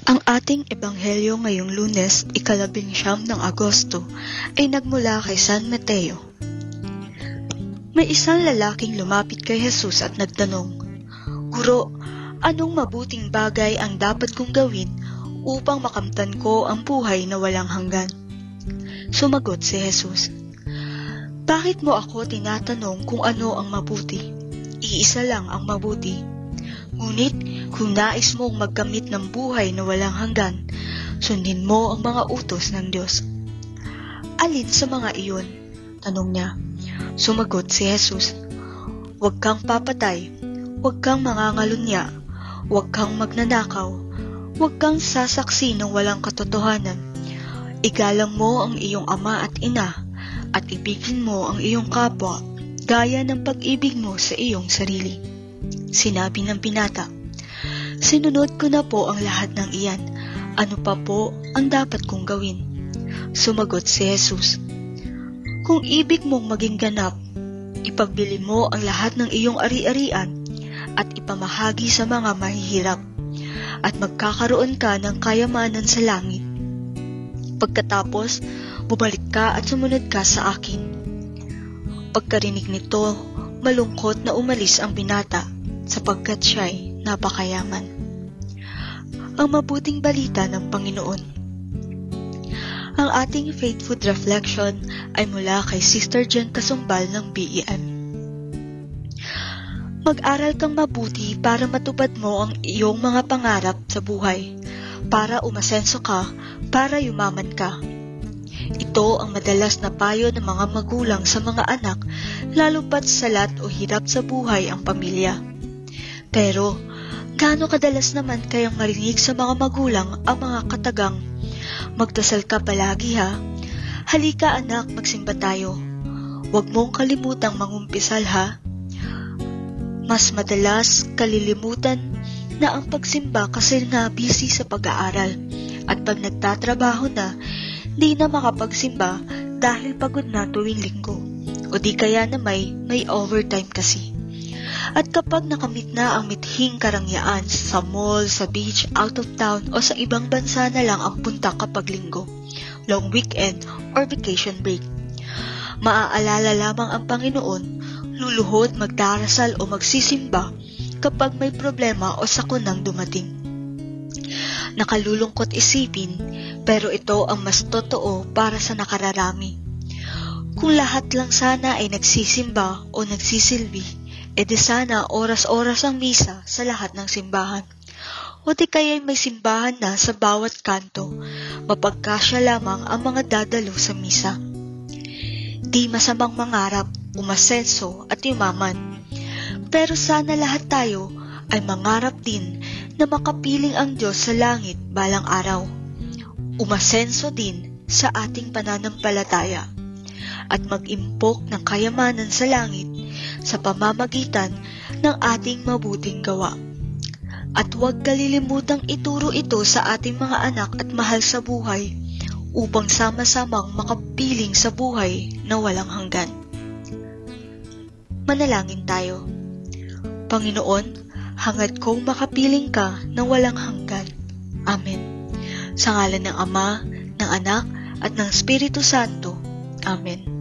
Ang ating ebanghelyo ngayong Lunes, ika-19 ng Agosto, ay nagmula kay San Mateo. May isang lalaking lumapit kay Jesus at nagtanong, "Guro, anong mabuting bagay ang dapat kong gawin upang makamtan ko ang buhay na walang hanggan?" Sumagot si Jesus, "Bakit mo ako tinatanong kung ano ang mabuti? Iisa lang ang mabuti. Ngunit kung nais mong magkamit ng buhay na walang hanggan, sundin mo ang mga utos ng Diyos." "Alin sa mga iyon?" tanong niya. Sumagot si Jesus, "Huwag kang papatay, huwag kang mangangalunya, huwag kang magnanakaw, huwag kang sasaksi ng walang katotohanan, igalang mo ang iyong ama at ina, at ibigin mo ang iyong kapwa, gaya ng pag-ibig mo sa iyong sarili." Sinabi ng binata, "Sinunod ko na po ang lahat ng iyan. Ano pa po ang dapat kong gawin?" Sumagot si Jesus, "Kung ibig mong maging ganap, ipagbili mo ang lahat ng iyong ari-arian at ipamahagi sa mga mahihirap, at magkakaroon ka ng kayamanan sa langit. Pagkatapos, bumalik ka at sumunod ka sa akin." Pagkarinig nito, malungkot na umalis ang binata sapagkat siya'y napakayaman. Ang mabuting balita ng Panginoon. Ang ating faith food reflection ay mula kay Sister Jen Kasumbal ng BEM. Mag-aral kang mabuti para matupad mo ang iyong mga pangarap sa buhay, para umasenso ka, para yumaman ka. Ito ang madalas na payo ng mga magulang sa mga anak, lalo pat salat o hirap sa buhay ang pamilya. Pero, gaano kadalas naman kayang marinig sa mga magulang ang mga katagang, "Magdasal ka palagi ha. Halika anak, magsimba tayo. Huwag mong kalimutang mangumpisal ha." Mas madalas kalilimutan na ang pagsimba kasi nga busy sa pag-aaral, at pag nagtatrabaho na, di na makapagsimba dahil pagod na tuwing linggo, o di kaya na may overtime kasi. At kapag nakamit na ang mithing karangyaan sa mall, sa beach, out of town, o sa ibang bansa na lang ang punta kapag linggo, long weekend, or vacation break, maaalala lamang ang Panginoon, luluhod, magdarasal o magsisimba kapag may problema o sakunang dumating. Nakalulungkot isipin, pero ito ang mas totoo para sa nakararami. Kung lahat lang sana ay nagsisimba o nagsisilbi, edi sana oras-oras ang misa sa lahat ng simbahan. O di kaya'y may simbahan na sa bawat kanto, mapagkasya lamang ang mga dadalo sa misa. Di masamang mangarap, umasenso at yumaman. Pero sana lahat tayo ay mangarap din na makapiling ang Diyos sa langit balang araw. Umasenso din sa ating pananampalataya at mag-impok ng kayamanan sa langit sa pamamagitan ng ating mabuting gawa. At huwag kalilimutang ituro ito sa ating mga anak at mahal sa buhay upang sama-samang makapiling sa buhay na walang hanggan. Manalangin tayo. Panginoon, hangad kong makapiling ka ng walang hanggan. Amen. Sa ngalan ng Ama, ng Anak, at ng Espiritu Santo. Amen.